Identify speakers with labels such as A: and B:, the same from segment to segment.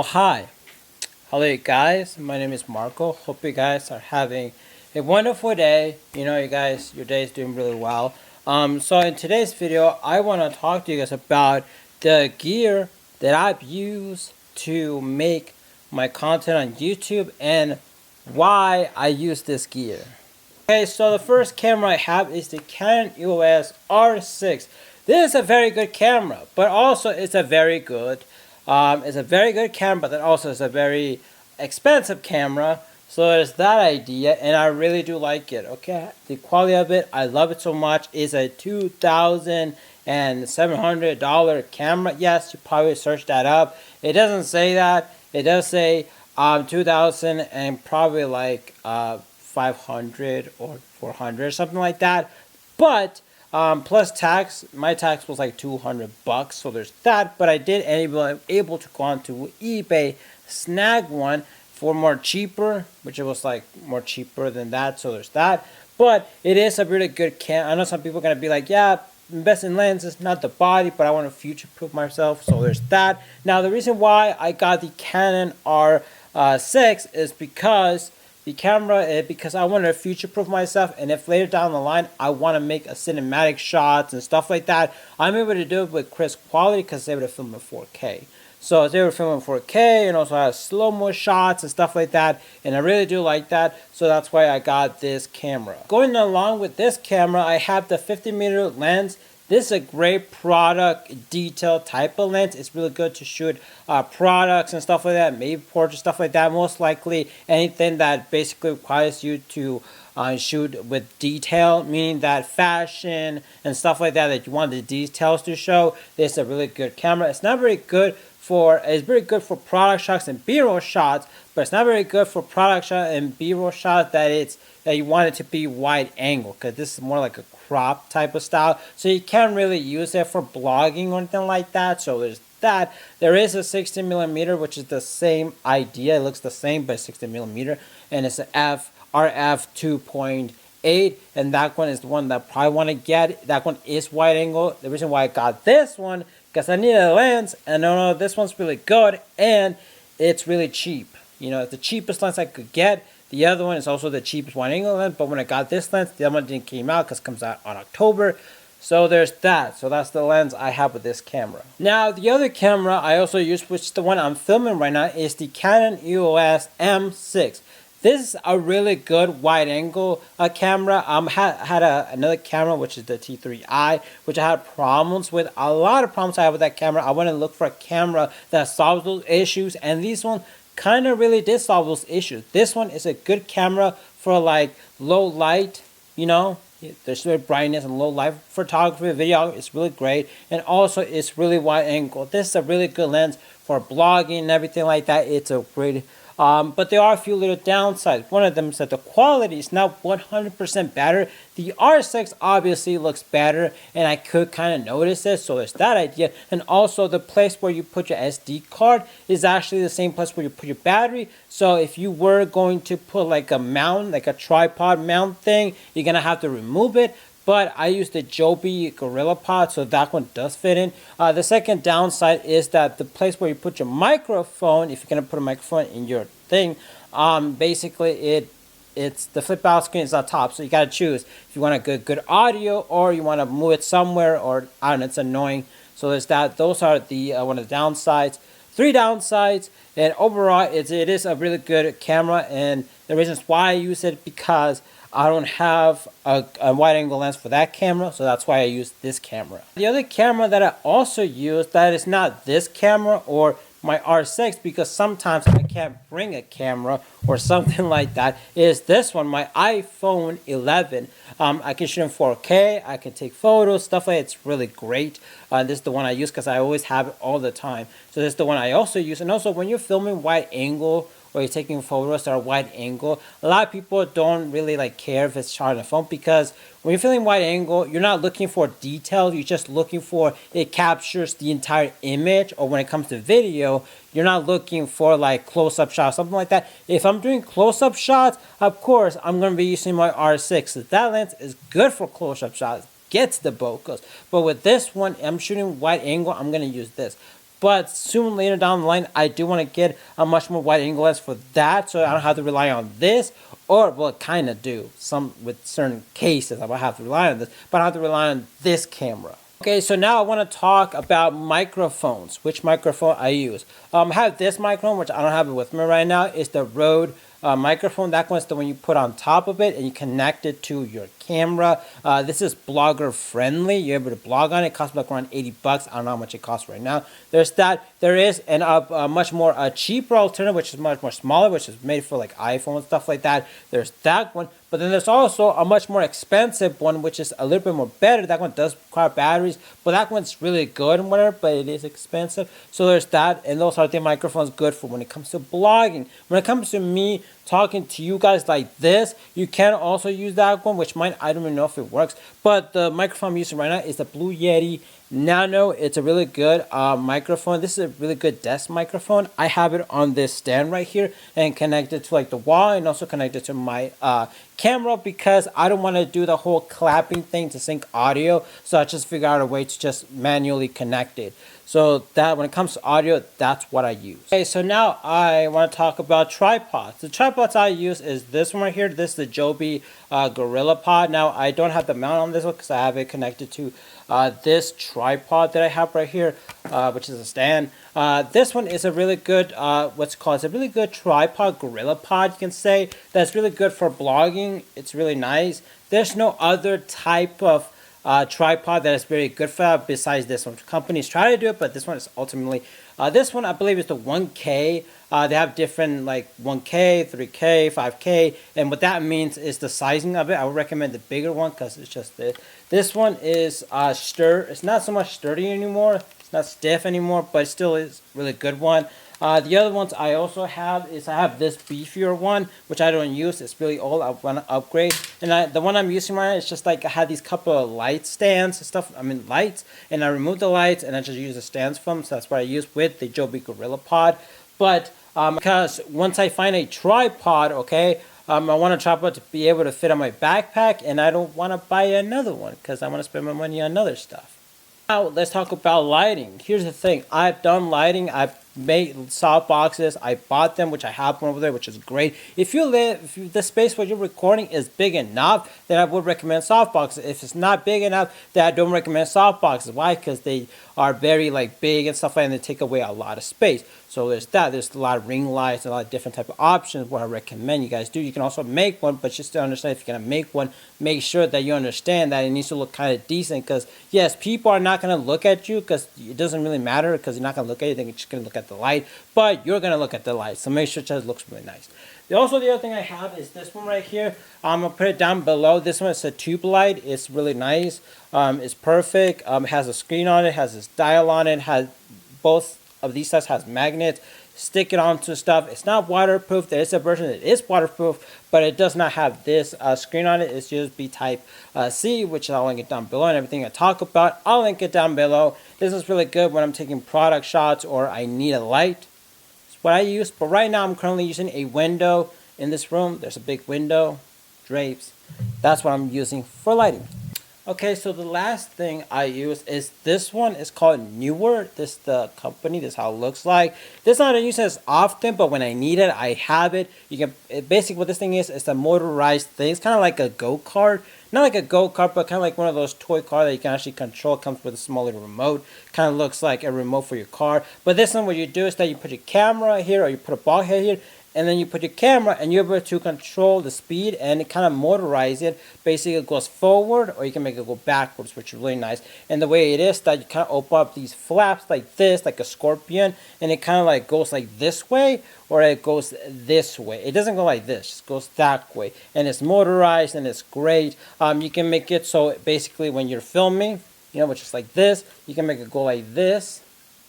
A: Oh hi, hello you guys. My name is Marco. Hope you guys are having a wonderful day. You guys, your day is doing really well. So in today's video, I want to talk to you guys about the gear that I've used to make my content on YouTube and why I use this gear. Okay, so the first camera I have is the Canon EOS R6. This is a very good camera, but also it's a very good camera, but then also it's a very expensive camera. So there's that idea, and I really do like it. Okay, the quality of it, I love it so much. It's a $2,700 camera. Yes, you probably search that up. It doesn't say that. It does say 2,000 and probably like 500 or 400 or something like that. But plus tax, my tax was like $200, so there's that. But I did able to go onto eBay, snag one for more cheaper, which it was like more cheaper than that, so there's that. But it is a really good cam. I know some people are gonna be like, yeah, invest in lenses, not the body, but I want to future-proof myself, so there's that. Now the reason why I got the Canon R6 is because the camera, because I want to future-proof myself, and if later down the line I want to make a cinematic shots and stuff like that, I'm able to do it with crisp quality because they able to film in 4K. So they were filming 4K and also have slow-mo shots and stuff like that, and I really do like that, so that's why I got this camera. Going along with this camera, I have the 50mm lens. This is a great product detail type of lens. It's really good to shoot products and stuff like that, maybe portraits, stuff like that. Most likely anything that basically requires you to shoot with detail, meaning that fashion and stuff like that, that you want the details to show. This is a really good camera. It's not very good for, it's very good for product shots and B-roll shots, but it's not very good for product shot and B-roll shots that you want it to be wide angle, because this is more like a crop type of style, so you can't really use it for blogging or anything like that. So there's that. There is a 60mm, which is the same idea. It looks the same, but 60mm, and it's an RF 2.8, and that one is the one that I probably want to get. That one is wide angle. The reason why I got this one, because I needed a lens, and I know this one's really good, and it's really cheap. It's the cheapest lens I could get. The other one is also the cheapest wide angle lens, but when I got this lens, the other one didn't came out because it comes out on October. So there's that. So that's the lens I have with this camera. Now the other camera I also use, which is the one I'm filming right now, is the Canon EOS M6. This is a really good wide angle camera. Had another camera, which is the T3i, which I had problems with. A lot of problems I have with that camera. I want to look for a camera that solves those issues, and these one kind of really did solve those issues. This one is a good camera for like low light, there's really brightness and low light photography. Video is really great, and also it's really wide angle. This is a really good lens for blogging and everything like that. It's a great but there are a few little downsides. One of them is that the quality is not 100% better. The R6 obviously looks better, and I could kind of notice it, so there's that idea. And also the place where you put your SD card is actually the same place where you put your battery. So if you were going to put like a mount, like a tripod mount thing, you're going to have to remove it. But I use the Joby Gorilla Pod, so that one does fit in. The second downside is that the place where you put your microphone, if you're going to put a microphone in your thing, basically it's the flip out screen is on top, so you got to choose if you want a good audio or you want to move it somewhere, or I don't know, it's annoying. So there's that. Those are the one of the downsides. 3 downsides, and overall it is a really good camera, and the reasons why I use it because I don't have a wide angle lens for that camera, so that's why I use this camera. The other camera that I also use that is not this camera or my R6, because sometimes I can't bring a camera or something like that, is this one, my iPhone 11. I can shoot in 4K, I can take photos, stuff like that. It's really great. This is the one I use because I always have it all the time. So this is the one I also use. And also when you're filming wide angle, or you're taking photos that are wide angle, a lot of people don't really care if it's shot on a phone, because when you're filming wide angle, you're not looking for details, you're just looking for it captures the entire image. Or when it comes to video, you're not looking for close-up shots, something like that. If I'm doing close-up shots, of course I'm going to be using my R6. So that lens is good for close-up shots, gets the bokeh. But with this one, I'm shooting wide angle, I'm going to use this. But soon later down the line, I do want to get a much more wide angle lens for that, so I don't have to rely on this. Or, well, kind of do. Some, with certain cases, I will have to rely on this, but I have to rely on this camera. Okay, so now I want to talk about microphones, which microphone I use. I have this microphone, which I don't have it with me right now. It's the Rode microphone. That one's the one you put on top of it and you connect it to your camera. This is blogger friendly. You're able to blog on it. It costs like around 80 bucks. I don't know how much it costs right now. There's that. There is a much more cheaper alternative, which is much more smaller, which is made for like iPhone and stuff like that. There's that one. But then there's also a much more expensive one, which is a little bit more better. That one does require batteries, but that one's really good and whatever, but it is expensive. So there's that, and those are the microphones good for when it comes to blogging. When it comes to me talking to you guys like this, you can also use that one, which mine, I don't even know if it works. But the microphone I'm using right now is the Blue Yeti Nano. It's a really good microphone. This is a really good desk microphone. I have it on this stand right here and connected to like the wall, and also connected to my camera, because I don't want to do the whole clapping thing to sync audio. So I just figured out a way to just manually connect it. So that when it comes to audio, that's what I use. Okay, so now I want to talk about tripods. The tripods I use is this one right here. This is the Joby Gorilla Pod. Now I don't have the mount on this one because I have it connected to this tripod that I have right here, which is a stand. This one is a really good, what's called, it's a really good tripod, Gorilla Pod, you can say. That's really good for blogging. It's really nice. There's no other type of tripod that is very good for that besides this one. Companies try to do it, but this one is ultimately, this one I believe is the 1K. They have different like 1K, 3K, 5K, and what that means is the sizing of it. I would recommend the bigger one because it's just this one is it's not so much sturdy anymore. It's not stiff anymore, but it still is a really good one. The other ones I also have is I have this beefier one, which I don't use. It's really old. I want to upgrade. And the one I'm using right now is just like I had these couple of light stands and stuff. I mean lights, and I removed the lights and I just use the stands from them. So that's what I use with the Joby Gorilla Pod. But because once I find a tripod, okay, I want a tripod to be able to fit on my backpack, and I don't want to buy another one because I want to spend my money on other stuff. Now let's talk about lighting. Here's the thing. I've done lighting. I've made soft boxes. I bought them, which I have one over there, which is great. If the space where you're recording is big enough, then I would recommend soft boxes. If it's not big enough, then I don't recommend soft boxes. Why? Because they are very like big and stuff like that, and they take away a lot of space. So there's that. There's a lot of ring lights, a lot of different type of options. What I recommend you guys do. You can also make one, but just to understand, if you're gonna make one, make sure that you understand that it needs to look kind of decent. Because yes, people are not gonna look at you because it doesn't really matter, because you're not gonna look at anything. You're just gonna look at the light, but you're gonna look at the light. So make sure it just looks really nice. Also, the other thing I have is this one right here. I'm gonna put it down below. This one is a tube light. It's really nice. It's perfect. It has a screen on it. Has this dial on it. Has both of these sides has magnets. Stick it onto stuff. It's not waterproof. There is a version that is waterproof, but it does not have this screen on it. It's USB Type C, which I'll link it down below, and everything I talk about, I'll link it down below. This is really good when I'm taking product shots or I need a light. It's what I use, but right now I'm currently using a window in this room. There's a big window, drapes. That's what I'm using for lighting. Okay, so the last thing I use is this one. It's called Neew. This is the company. This is how it looks like. This I don't use it as often, but when I need it, I have it. You can basically what this thing is. It's a motorized thing. It's kind of like a go-kart. Not like a go-kart, but kind of like one of those toy cars that you can actually control. It comes with a small little remote. Kind of looks like a remote for your car. But this one, what you do is that you put your camera here, or you put a ball head here, and then you put your camera and you're able to control the speed, and it kind of motorize it. Basically it goes forward, or you can make it go backwards, which is really nice. And the way it is that you kind of open up these flaps like this, like a scorpion, and it kind of like goes like this way, or it goes this way. It doesn't go like this, it just goes that way. And it's motorized and it's great. You can make it so basically when you're filming, you know, which is like this, you can make it go like this,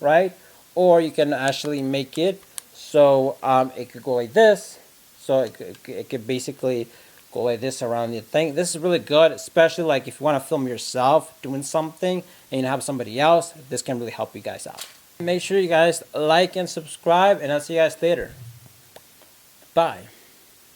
A: right? Or you can actually make it so it could go like this. So it could basically go like this around the thing. This is really good, especially like if you want to film yourself doing something and you have somebody else. This can really help you guys out. Make sure you guys like and subscribe, and I'll see you guys later. Bye.